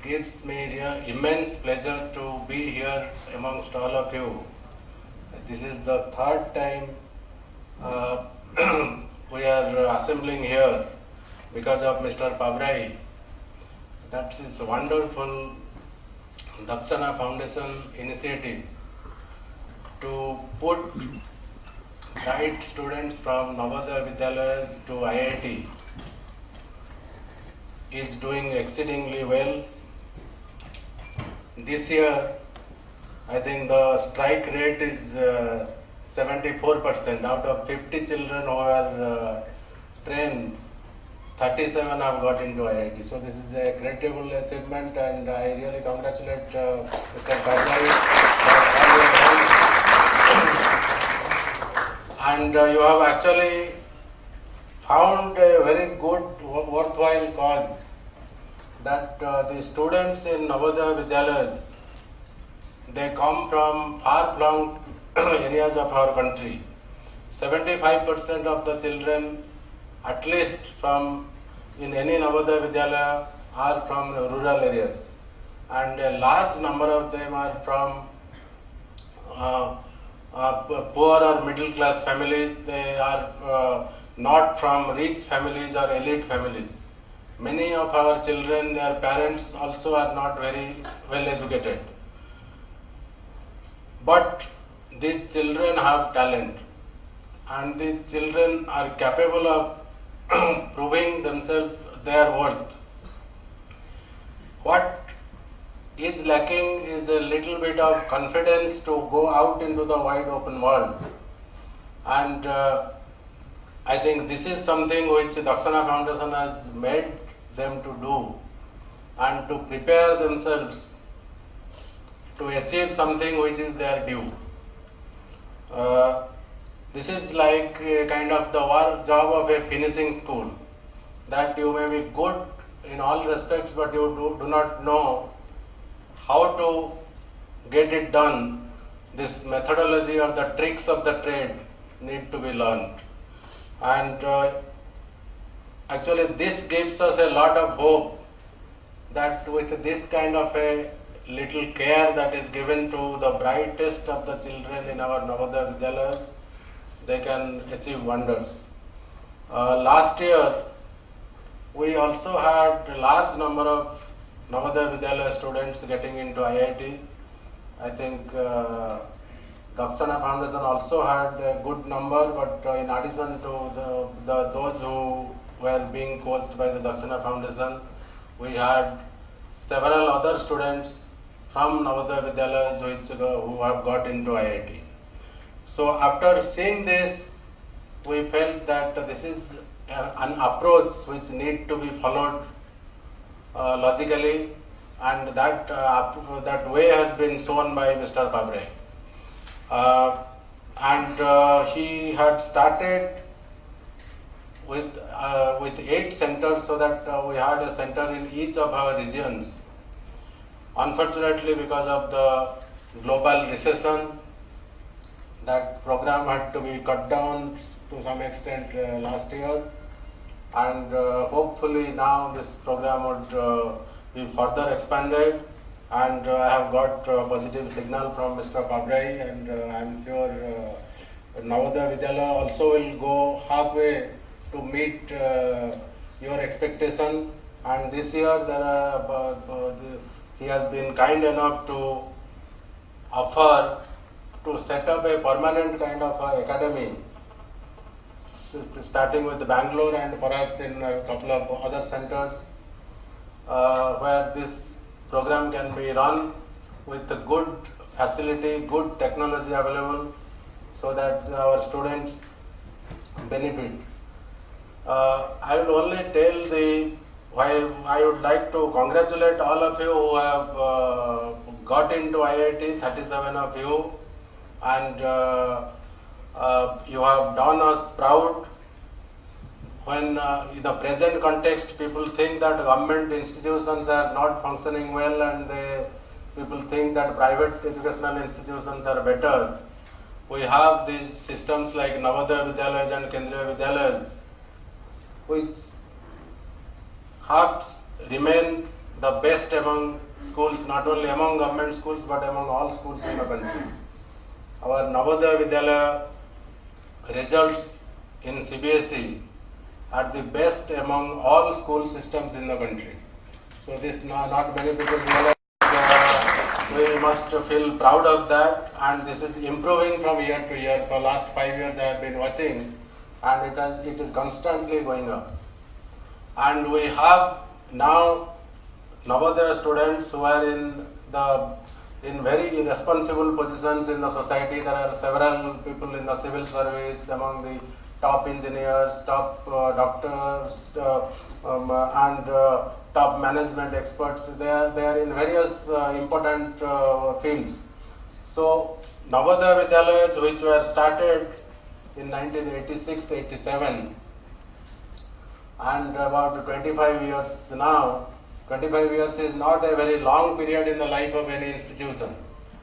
gives me immense pleasure to be here amongst all of you. This is the third time we are assembling here because of Mr. Pabrai. That is a wonderful Dakshana Foundation initiative to put bright students from Navodaya Vidyalayas to IIT is doing exceedingly well. This year, I think the strike rate is 74%. Out of 50 children who are trained, 37 have got into IIT. So this is a credible achievement, and I really congratulate Mr. Kajai for all your help. And you have actually found a very good, worthwhile cause, that the students in Navodaya Vidyalayas, they come from far-flung areas of our country. 75% of the children, at least from in any Navodaya Vidyalaya, are from rural areas, and a large number of them are from poor or middle class families. They are not from rich families or elite families. Many of our children, their parents also are not very well educated. But these children have talent, and these children are capable of proving themselves their worth. What is lacking is a little bit of confidence to go out into the wide open world. And I think this is something which Dakshana Foundation has made them to do, and to prepare themselves to achieve something which is their due. This is like kind of the job of a finishing school, that you may be good in all respects, but you do not know how to get it done. This methodology or the tricks of the trade need to be learned. And actually this gives us a lot of hope that with this kind of a little care that is given to the brightest of the children in our Navodaya Vidyalayas, they can achieve wonders. Last year, we also had a large number of Navodaya Vidyalaya students getting into IIT. I think Dakshana Foundation also had a good number, but in addition to those who were being coached by the Dakshana Foundation, we had several other students from Navodaya Vidyalayas who have got into IIT. So after seeing this, we felt that this is an approach which need to be followed logically, and that way has been shown by Mr. Pabrai. And he had started with 8 centers, so that we had a center in each of our regions. Unfortunately, because of the global recession, that program had to be cut down to some extent last year, and hopefully now this program would be further expanded, and I have got a positive signal from Mr. Pabrai, and I am sure Navodaya Vidyalaya also will go halfway to meet your expectation. And this year he has been kind enough to offer to set up a permanent kind of academy, starting with Bangalore and perhaps in a couple of other centers, where this program can be run with a good facility, good technology available, so that our students benefit. I will only tell why I would like to congratulate all of you who have got into IIT, 37 of you, and you have done us proud. When in the present context, people think that government institutions are not functioning well, and people think that private educational institutions are better. We have these systems like Navodaya Vidyalayas and Kendriya Vidyalayas, which have remained the best among schools, not only among government schools but among all schools in the country. Our Navodaya Vidyalaya results in CBSE are the best among all school systems in the country. So this not many people realize. We must feel proud of that, and this is improving from year to year. For last 5 years I have been watching, and it is constantly going up. And we have now Navodaya students who are in very responsible positions in the society. There are several people in the civil service, among the top engineers, top doctors, and top management experts. They are in various important fields. So Navodaya Vidyalayas, which were started in 1986-87, and about 25 years now. 25 years is not a very long period in the life of any institution.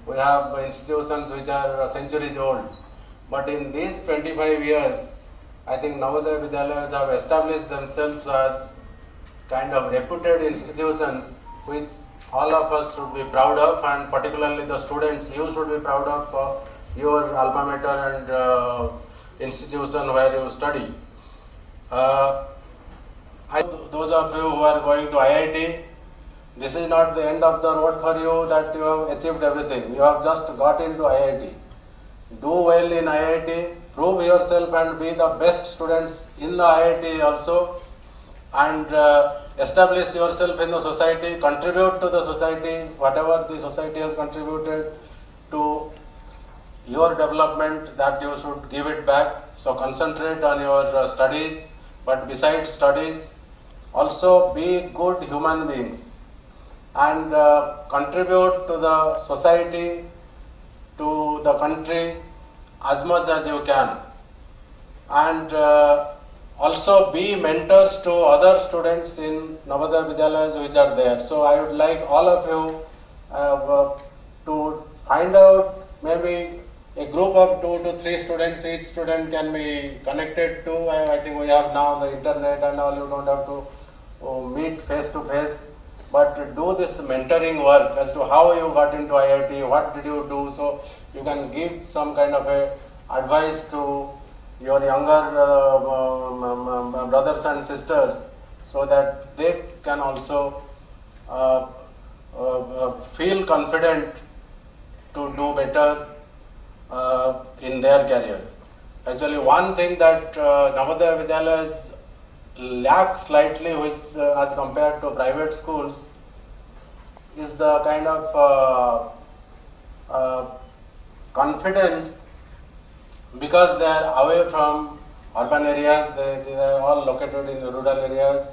We have institutions which are centuries old. But in these 25 years, I think Navodaya Vidyalayas have established themselves as kind of reputed institutions which all of us should be proud of, and particularly the students, you should be proud of for your alma mater and institution where you study. Those of you who are going to IIT, this is not the end of the road for you, that you have achieved everything. You have just got into IIT. Do well in IIT, prove yourself and be the best students in the IIT also, and establish yourself in the society, contribute to the society, whatever the society has contributed to your development, that you should give it back. So concentrate on your studies, but besides studies, also be good human beings and contribute to the society, to the country as much as you can, and also be mentors to other students in Navodaya Vidyalayas which are there. So I would like all of you to find out maybe a group of 2 to 3 students, each student can be connected to. I think we have now the internet and all, you don't have to meet face to face, but do this mentoring work as to how you got into IIT, what did you do, so you can give some kind of a advice to your younger brothers and sisters, so that they can also feel confident to do better in their career. Actually, one thing that Navodaya Vidyalayas lack slightly, which as compared to private schools, is the kind of confidence, because they are away from urban areas, they are all located in the rural areas,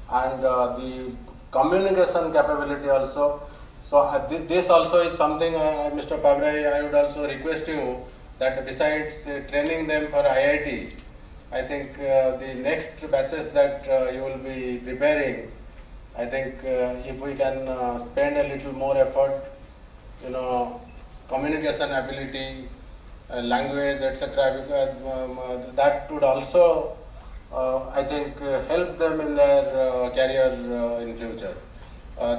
and the communication capability also. So this also is something, Mr. Pabrai, I would also request you that besides training them for IIT, I think the next batches that you will be preparing, I think if we can spend a little more effort, communication ability, language, etc., because that would also, I think, help them in their career in future.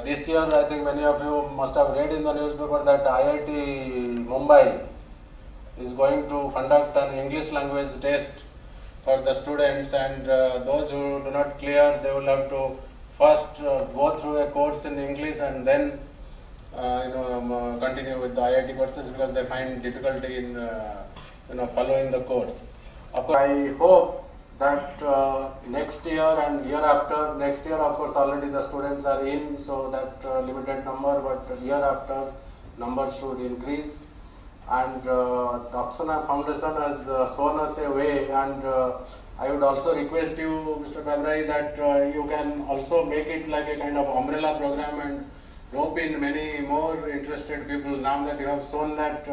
This year, I think many of you must have read in the newspaper that IIT Mumbai is going to conduct an English language test for the students, and those who do not clear, they will have to first go through a course in English and then continue with the IIT courses, because they find difficulty in following the course. I hope that next year and year after, next year of course already the students are in, so that limited number, but year after numbers should increase. And the Aksana Foundation has shown us a way, and I would also request you, Mr. Pabrai, that you can also make it like a kind of umbrella program and rope in many more interested people. Now that you have shown that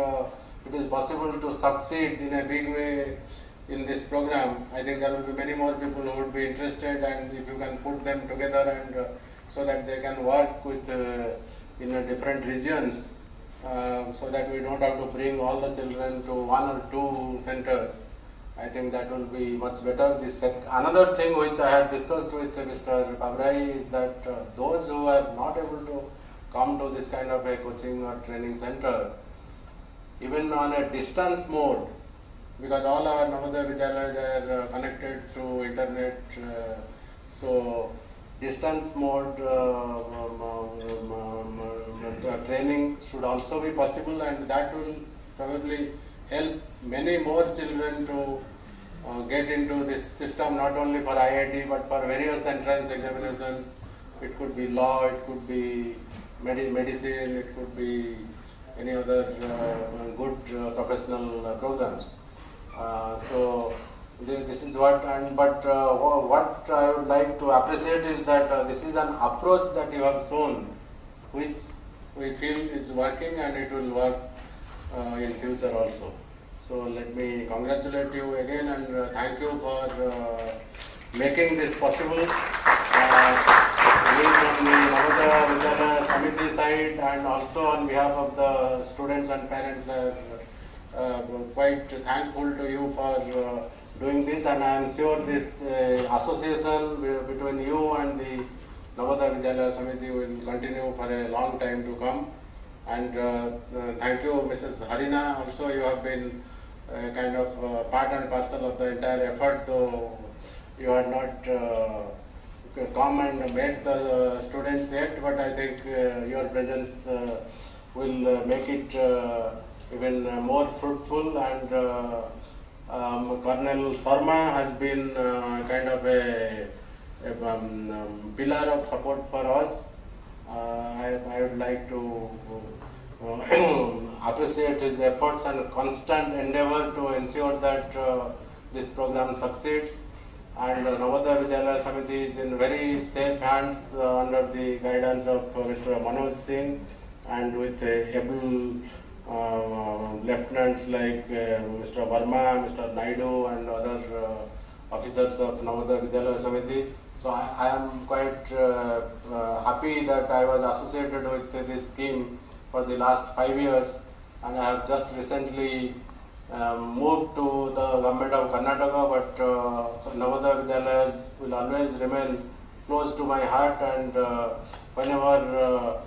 it is possible to succeed in a big way in this program, I think there will be many more people who would be interested, and if you can put them together and so that they can work with in different regions, so that we don't have to bring all the children to 1 or 2 centers, I think that will be much better. Another thing which I had discussed with Mr. Pabrai is that those who are not able to come to this kind of a coaching or training center, even on a distance mode, because all our Navodaya Vidyalayas are connected through internet, so distance mode training should also be possible, and that will probably help many more children to get into this system, not only for IIT but for various entrance examinations. It could be law, it could be medicine, it could be any other good professional programs. So this is what, what I would like to appreciate is that this is an approach that you have shown, which we feel is working, and it will work in future also. So let me congratulate you again, and thank you for making this possible. We from the Navodaya Vidyalaya Samiti side, and also on behalf of the students and parents, are quite thankful to you for doing this, and I am sure this association between you and the Navodaya Vidyalaya Samiti will continue for a long time to come. And thank you, Mrs. Harina. Also, you have been kind of part and parcel of the entire effort, though you had not come and met the students yet, but I think your presence will make it even more fruitful. And Colonel Sarma has been kind of a pillar of support for us. I would like to appreciate his efforts and constant endeavor to ensure that this program succeeds. And Navodaya Vidyalaya Samiti is in very safe hands under the guidance of Mr. Manoj Singh, and with able lieutenants like Mr. Verma, Mr. Naidu, and other officers of Navodaya Vidyalaya Samiti. So I am quite happy that I was associated with this scheme for the last 5 years, and I have just recently moved to the government of Karnataka, but Navodaya Vidyalayas will always remain close to my heart, and whenever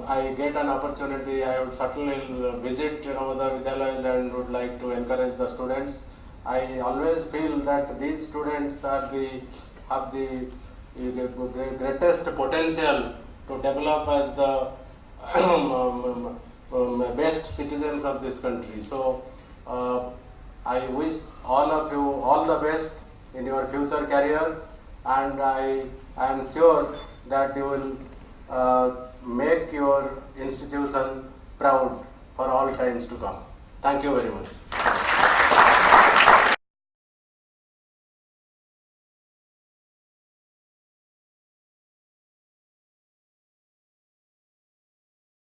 I get an opportunity, I would certainly visit Navodaya Vidyalayas and would like to encourage the students. I always feel that these students have the greatest potential to develop as the best citizens of this country. So I wish all of you all the best in your future career, and I am sure that you will make your institution proud for all times to come. Thank you very much.